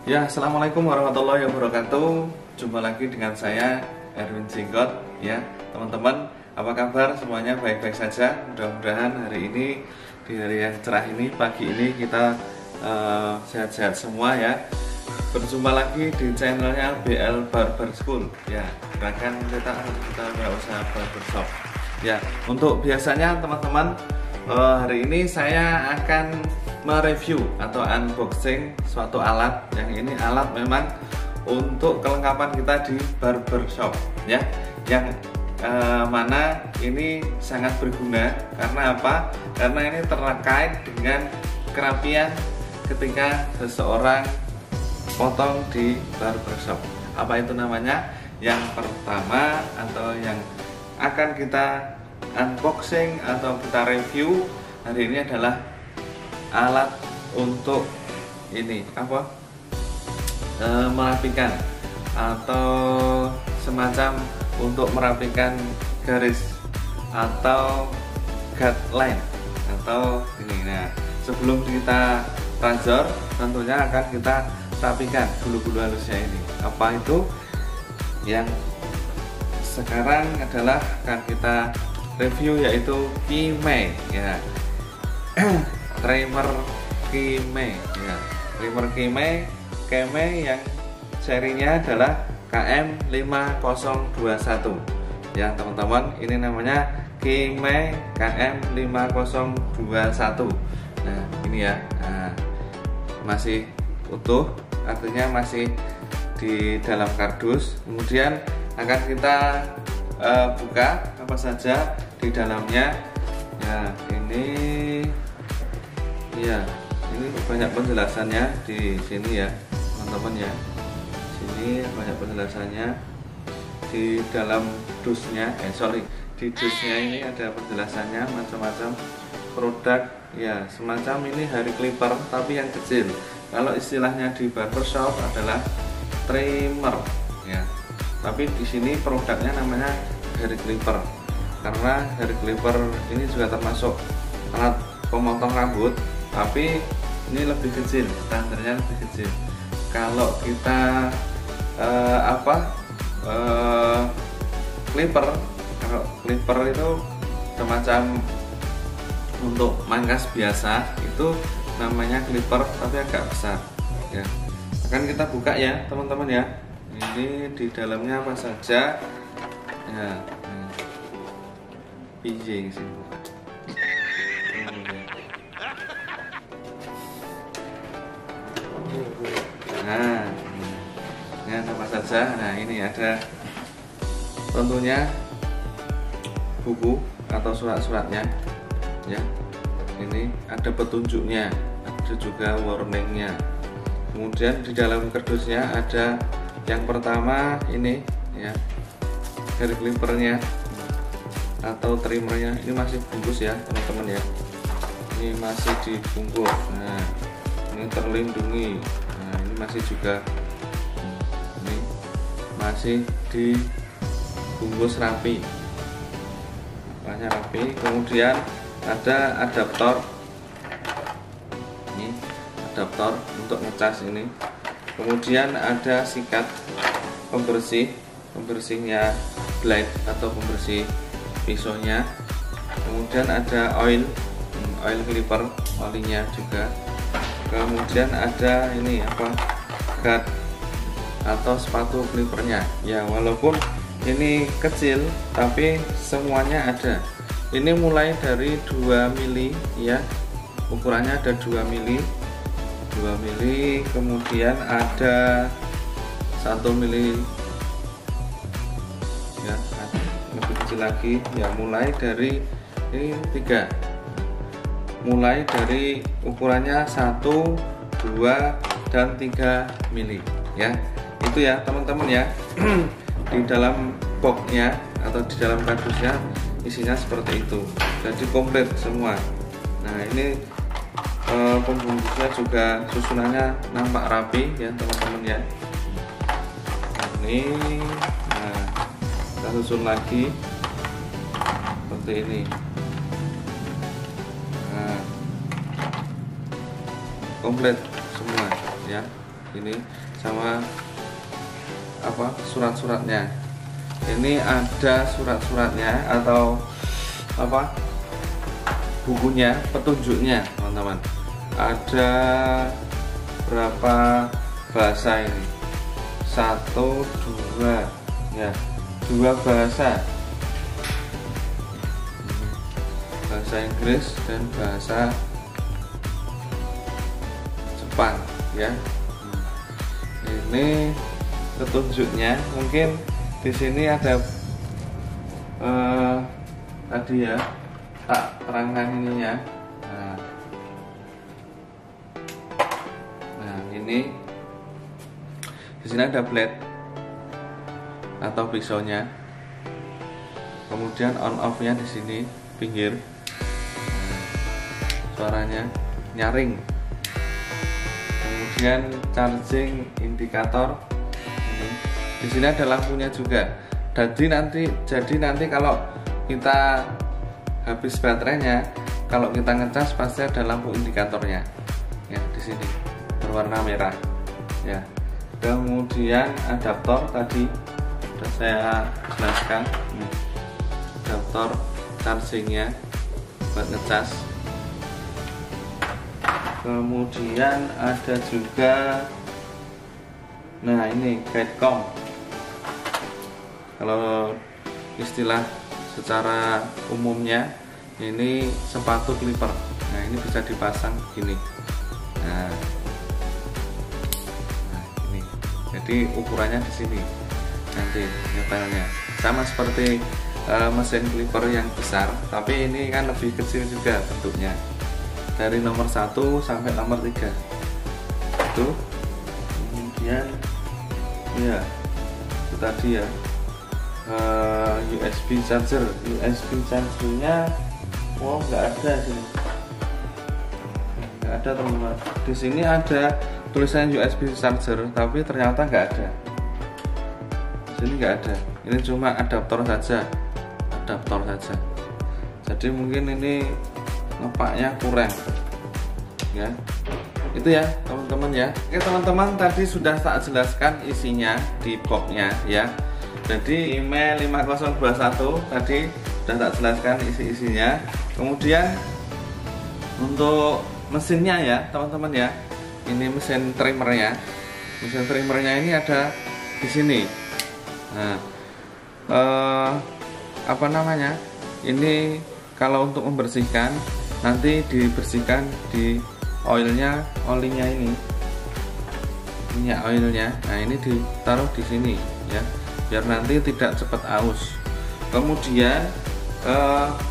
Ya, assalamualaikum warahmatullahi wabarakatuh. Jumpa lagi dengan saya Erwin Jenggot. Ya, teman-teman, apa kabar? Semuanya baik-baik saja. Mudah-mudahan hari ini di hari yang cerah ini, pagi ini kita sehat-sehat semua ya. Berjumpa lagi di channelnya BL Barber School. Ya, gerakan kita usaha barbershop. Ya, untuk biasanya teman-teman, hari ini saya akan mereview atau unboxing suatu alat. Yang ini alat memang untuk kelengkapan kita di barbershop ya, yang mana ini sangat berguna. Karena apa? Karena ini terkait dengan kerapian ketika seseorang potong di barbershop. Apa itu namanya? Yang pertama atau yang akan kita unboxing atau kita review hari ini adalah alat untuk ini apa, merapikan atau semacam untuk merapikan garis atau guideline atau ini. Nah, sebelum kita razor tentunya akan kita rapikan bulu-bulu halusnya ini. Apa itu? Yang sekarang adalah akan kita review yaitu Kime ya. Trimmer Kime ya. Trimmer Kime yang serinya adalah KM5021 ya teman-teman. Ini namanya Kime KM5021. Nah ini ya, masih utuh, artinya masih di dalam kardus. Kemudian akan kita buka apa saja di dalamnya ya. Ini banyak penjelasannya di sini ya teman-teman ya. Sini banyak penjelasannya di dalam dusnya. Di dusnya ini ada penjelasannya macam-macam produk ya, semacam ini hair clipper tapi yang kecil. Kalau istilahnya di barbershop adalah trimmer ya. Tapi di sini produknya namanya hair clipper. Karena hair clipper ini juga termasuk alat pemotong rambut, tapi ini lebih kecil, standarnya lebih kecil. Kalau kita clipper, kalau clipper itu semacam untuk mangkas biasa, itu namanya clipper tapi agak besar ya. Akan kita buka ya teman-teman ya. Ini di dalamnya apa saja ya. Pijing sih. Nah, ini apa saja. Nah, ini ada tentunya buku atau surat-suratnya ya. Ini ada petunjuknya, ada juga warningnya. Kemudian di dalam kardusnya ada yang pertama ini ya, hair clippernya atau trimmernya. Ini masih bungkus ya teman-teman ya. Ini masih dibungkus. Nah, ini terlindungi. Nah, ini masih juga, ini masih dibungkus rapi, makanya rapi. Kemudian ada adaptor, ini adaptor untuk ngecas ini. Kemudian ada sikat pembersihnya blade atau pembersih pisaunya. Kemudian ada oil clipper, olinya juga. Kemudian ada ini apa, guard atau sepatu clippernya ya. Walaupun ini kecil tapi semuanya ada. Ini mulai dari 2 mili ya, ukurannya ada 2 mili, kemudian ada 1 mili ya, lebih kecil lagi ya. Mulai dari ini 3, mulai dari ukurannya 1, 2, dan 3 mili ya. Itu ya teman-teman ya. Di dalam boxnya atau di dalam kardusnya isinya seperti itu, jadi komplit semua. Nah ini pembungkusnya juga susunannya nampak rapi ya teman-teman ya. Ini nah, kita susun lagi seperti ini. Nah, komplit semua ya. ini sama apa surat-suratnya. Ini ada surat-suratnya atau apa bukunya, petunjuknya teman-teman. Ada berapa bahasa ini? 1, 2 ya, 2 bahasa Inggris dan bahasa Jepang ya. Ini petunjuknya, mungkin di sini ada tadi ya, tak terangkan ininya. Nah ini di sini ada blade atau pisaunya, kemudian on off nya di sini pinggir, suaranya nyaring, kemudian charging indikator ini. Di sini ada lampunya juga. Jadi nanti kalau kita habis baterainya, kalau kita ngecas pasti ada lampu indikatornya ya, di sini berwarna merah ya. Kemudian adaptor tadi sudah saya jelaskan, adaptor chargingnya buat ngecas. Kemudian ada juga, nah ini guidecom, kalau istilah secara umumnya ini sepatu clipper. Nah ini bisa dipasang gini. Nah ini jadi ukurannya di sini nanti nyetelnya sama seperti mesin clipper yang besar, tapi ini kan lebih kecil juga bentuknya, dari nomor 1 sampai nomor 3 itu. Kemudian ya itu tadi ya, USB chargernya nggak ada sini, nggak ada teman-teman. Di sini ada tulisan USB charger tapi ternyata nggak ada, di sini nggak ada. Ini cuma adaptor saja, jadi mungkin ini ngepaknya kurang ya. Itu ya teman-teman ya. Oke teman-teman, tadi sudah tak jelaskan isinya di boxnya ya. Jadi email 5021 tadi sudah tak jelaskan isi-isinya. Kemudian untuk mesinnya ya teman-teman ya, ini mesin trimmernya. Mesin trimmernya ini ada di sini. Nah, apa namanya? Ini kalau untuk membersihkan nanti dibersihkan di olingnya ini, minyak oilnya. Nah ini ditaruh di sini ya, biar nanti tidak cepat aus. Kemudian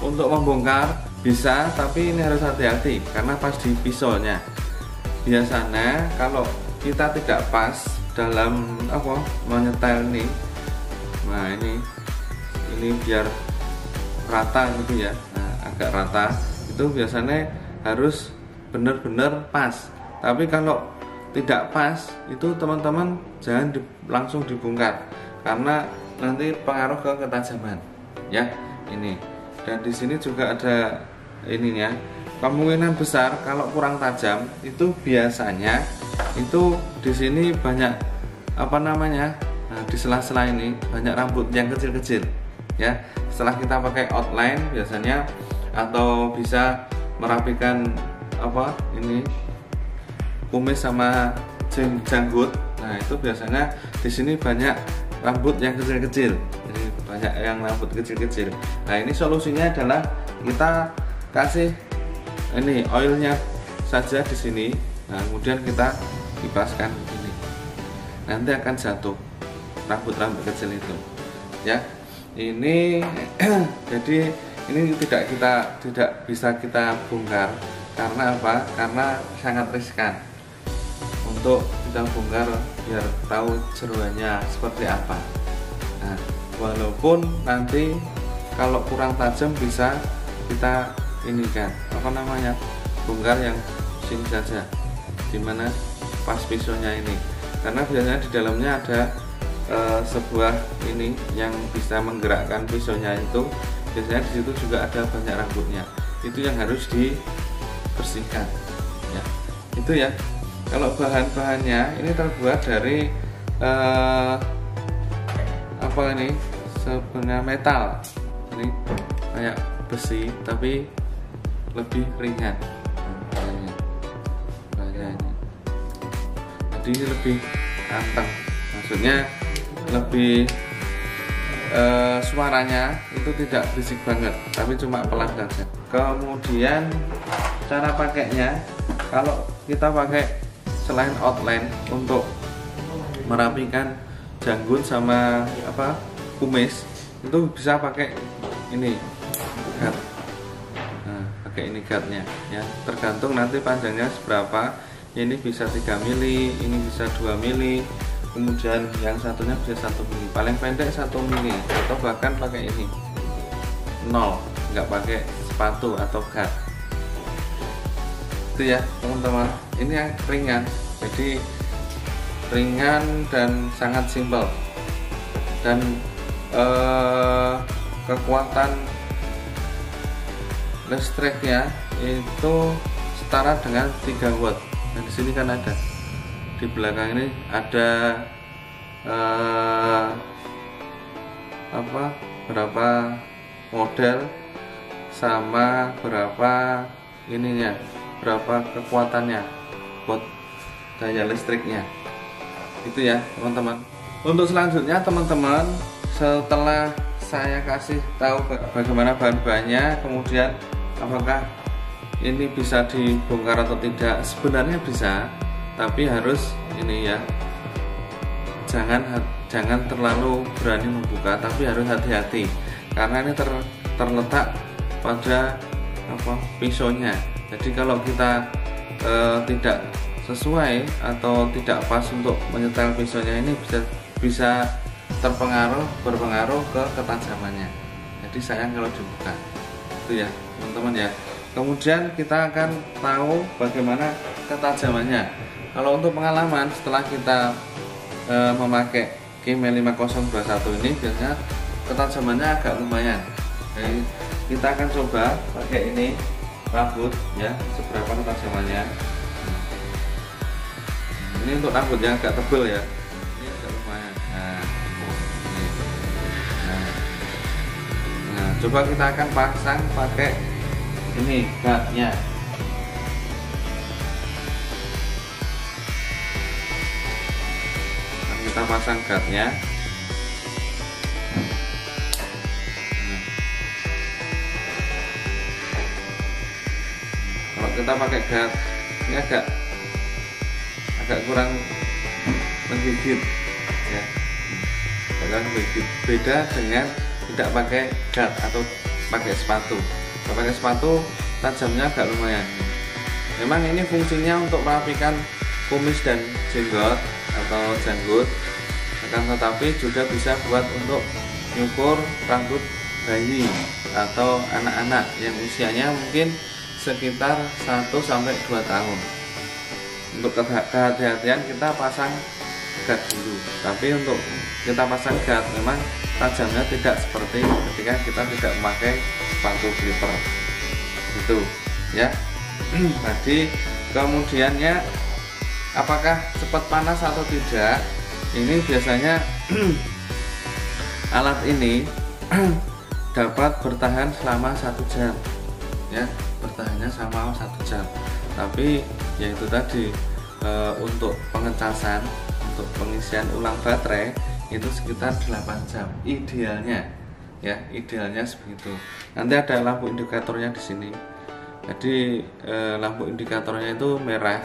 untuk membongkar bisa, tapi ini harus hati-hati karena pas di pisaunya. Biasanya kalau kita tidak pas dalam apa menyetel ini, nah ini biar rata gitu ya, nah, agak rata itu biasanya harus benar-benar pas. Tapi kalau tidak pas itu teman-teman jangan langsung dibongkar karena nanti pengaruh ke ketajaman ya ini. Dan di sini juga ada ininya, kemungkinan besar kalau kurang tajam itu biasanya itu di sini banyak apa namanya, nah, di sela-sela ini banyak rambut yang kecil-kecil ya. Setelah kita pakai outline biasanya, atau bisa merapikan apa ini kumis sama janggut, nah itu biasanya di sini banyak rambut yang kecil-kecil. Jadi banyak yang rambut kecil-kecil. Nah ini solusinya adalah kita kasih ini oilnya saja di sini. Nah kemudian kita kipaskan begini, nanti akan jatuh rambut-rambut kecil itu ya. Ini jadi ini tidak bisa kita bongkar karena apa? Karena sangat riskan untuk kita bongkar biar tahu jeroannya seperti apa. Nah, walaupun nanti kalau kurang tajam bisa kita ini kan apa namanya, bongkar yang sini saja, dimana pas pisaunya ini, karena biasanya di dalamnya ada sebuah ini yang bisa menggerakkan pisaunya itu. Biasanya di situ juga ada banyak rambutnya, itu yang harus dibersihkan ya. Itu ya Kalau bahan-bahannya ini terbuat dari apa ini, sebenarnya metal, ini kayak besi tapi lebih ringan bahannya. Jadi ini lebih anteng, maksudnya lebih suaranya itu tidak berisik banget, tapi cuma pelan saja. Kemudian cara pakainya, kalau kita pakai selain outline untuk merapikan janggut sama kumis, itu bisa pakai ini guard. Nah, pakai ini guardnya ya, tergantung nanti panjangnya seberapa. Ini bisa 3 mili, ini bisa 2 mili, kemudian yang satunya bisa 1 mili, paling pendek 1 mili, atau bahkan pakai ini 0, nggak pakai sepatu atau guard. Itu ya teman-teman, ini yang ringan, jadi ringan dan sangat simpel, dan kekuatan listriknya itu setara dengan 3 watt. Nah, di sini kan ada, di belakang ini ada berapa model sama berapa ininya, berapa kekuatannya buat daya listriknya. Itu ya teman-teman. Untuk selanjutnya teman-teman, setelah saya kasih tahu bagaimana bahan-bahannya, kemudian apakah ini bisa dibongkar atau tidak, sebenarnya bisa, tapi harus ini ya, jangan terlalu berani membuka, tapi harus hati-hati karena ini terletak pada pisaunya. Jadi kalau kita tidak sesuai atau tidak pas untuk menyetel pisaunya, ini bisa berpengaruh ke ketajamannya. Jadi sayang kalau dibuka. Itu ya teman-teman ya. Kemudian kita akan tahu bagaimana ketajamannya. Kalau untuk pengalaman, setelah kita memakai Kimei 5021 ini, biasanya ketajamannya agak lumayan. Jadi kita akan coba pakai ini rambut ya, seberapa ketajamannya. Ini untuk rambut yang agak tebal ya, ini agak lumayan. Nah, coba kita akan pasang pakai ini guardnya. Kita pasang guardnya. Kalau kita pakai guard ini agak kurang menggigit ya, agak menggigit. Beda dengan tidak pakai guard atau pakai sepatu. Kalau pakai sepatu tajamnya agak lumayan. Memang ini fungsinya untuk merapikan kumis dan jenggot atau janggut, akan tetapi juga bisa buat untuk nyukur rambut bayi atau anak-anak yang usianya mungkin sekitar 1-2 tahun. Untuk kehati-hatian kita pasang guard dulu, tapi untuk kita pasang guard memang tajamnya tidak seperti ketika kita tidak memakai sepatu slipper itu ya. Tadi kemudiannya apakah cepat panas atau tidak, ini biasanya alat ini dapat bertahan selama 1 jam ya, bertahannya selama 1 jam. Tapi yaitu tadi untuk pengecasan, untuk pengisian ulang baterai itu sekitar 8 jam idealnya ya, idealnya sebegitu. Nanti ada lampu indikatornya di sini. Jadi lampu indikatornya itu merah,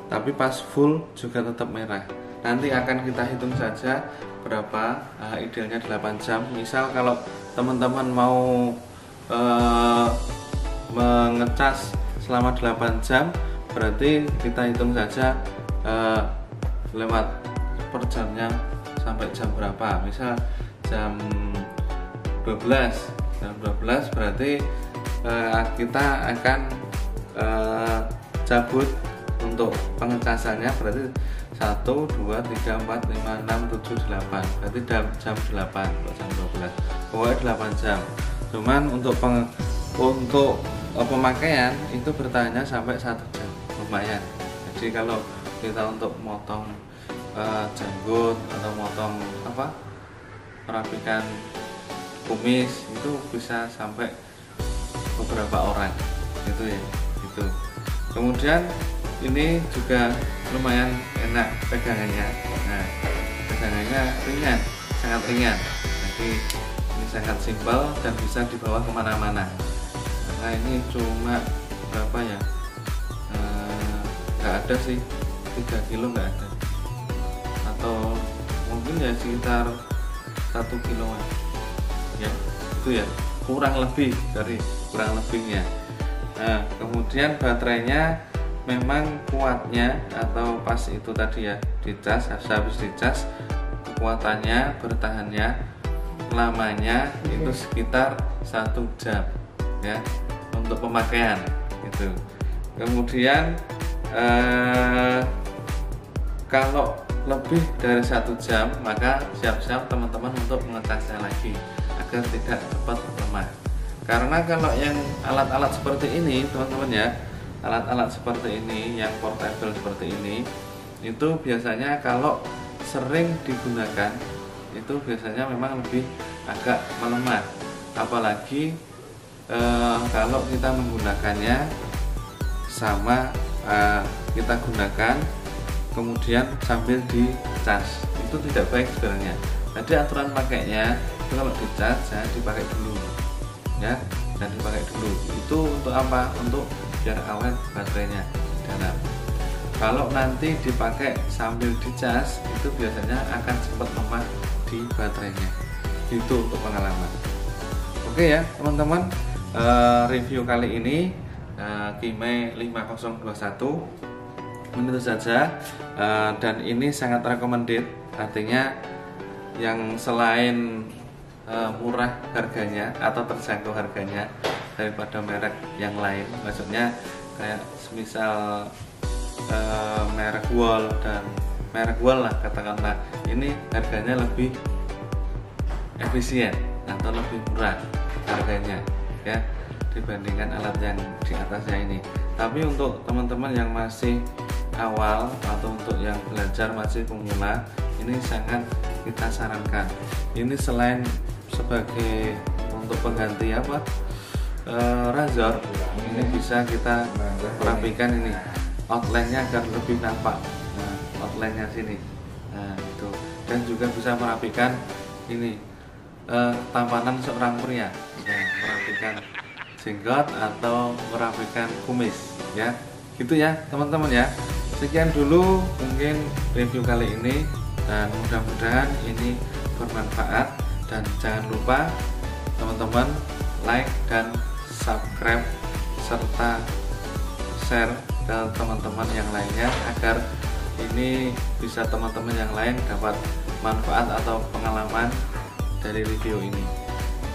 tapi pas full juga tetap merah. Nanti akan kita hitung saja berapa idealnya 8 jam. Misal kalau teman-teman mau mengecas selama 8 jam, berarti kita hitung saja lewat per jamnya sampai jam berapa. Misal jam 12 berarti kita akan cabut untuk pengecasannya, berarti 1, 2, 3, 4, 5, 6, 7, 8, berarti jam 8 atau jam 12, pokoknya 8 jam. Cuman untuk pemakaian itu bertahannya sampai 1 jam, lumayan Jadi kalau kita untuk motong janggut atau motong merapikan kumis itu bisa sampai beberapa orang gitu ya gitu. Kemudian ini juga lumayan enak pegangannya. Nah, pegangannya ringan, sangat ringan. Jadi ini sangat simpel dan bisa dibawa kemana-mana. Karena ini cuma berapa ya? Nggak ada sih, 3 kilo nggak ada. Atau mungkin ya sekitar 1 kiloan. Ya, itu ya. Kurang lebihnya. Nah, kemudian baterainya memang kuatnya atau pas itu tadi ya dicas, habis dicas kekuatannya, bertahannya lamanya itu sekitar 1 jam ya untuk pemakaian gitu. Kemudian kalau lebih dari 1 jam maka siap-siap teman-teman untuk mengecasnya lagi agar tidak cepat lemah. Karena kalau yang alat-alat seperti ini teman-teman ya, alat-alat seperti ini yang portable seperti ini itu biasanya kalau sering digunakan itu biasanya memang lebih agak melemah, apalagi kalau kita menggunakannya sama kita gunakan kemudian sambil dicas, itu tidak baik sebenarnya. Jadi aturan pakainya itu kalau dicas jangan dipakai dulu ya, jangan dipakai dulu. Itu untuk apa? Untuk biar awet baterainya di dalam. Kalau nanti dipakai sambil dicas itu biasanya akan cepat lemah di baterainya. Itu untuk pengalaman. Oke ya teman-teman, review kali ini Kimei 5021 itu saja, dan ini sangat recommended, artinya yang selain murah harganya atau terjangkau harganya daripada merek yang lain, maksudnya kayak semisal merek Wall lah katakanlah, ini harganya lebih efisien atau lebih murah harganya ya dibandingkan alat yang di atasnya ini. Tapi untuk teman-teman yang masih awal atau untuk yang belajar masih pemula, ini sangat kita sarankan. Ini selain sebagai untuk pengganti razor, ini bisa kita merapikan ini outline-nya agar lebih nampak. Nah, outline-nya sini, nah itu, dan juga bisa merapikan ini tampanan seorang pria, nah, merapikan jenggot atau merapikan kumis ya, gitu ya teman-teman ya. Sekian dulu mungkin review kali ini, dan mudah-mudahan ini bermanfaat, dan jangan lupa teman-teman like dan subscribe serta share ke teman-teman yang lainnya agar ini bisa teman-teman yang lain dapat manfaat atau pengalaman dari review ini.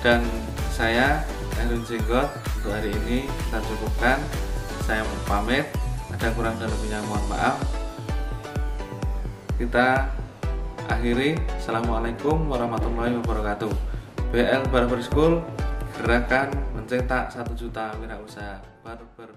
Dan saya Erwin Jenggot untuk hari ini kita cukupkan. Saya pamit, ada kurang dan lebihnya mohon maaf. Kita akhiri. Assalamualaikum warahmatullahi wabarakatuh. BL Barber School, gerakan mencetak 1 juta wirausaha barber.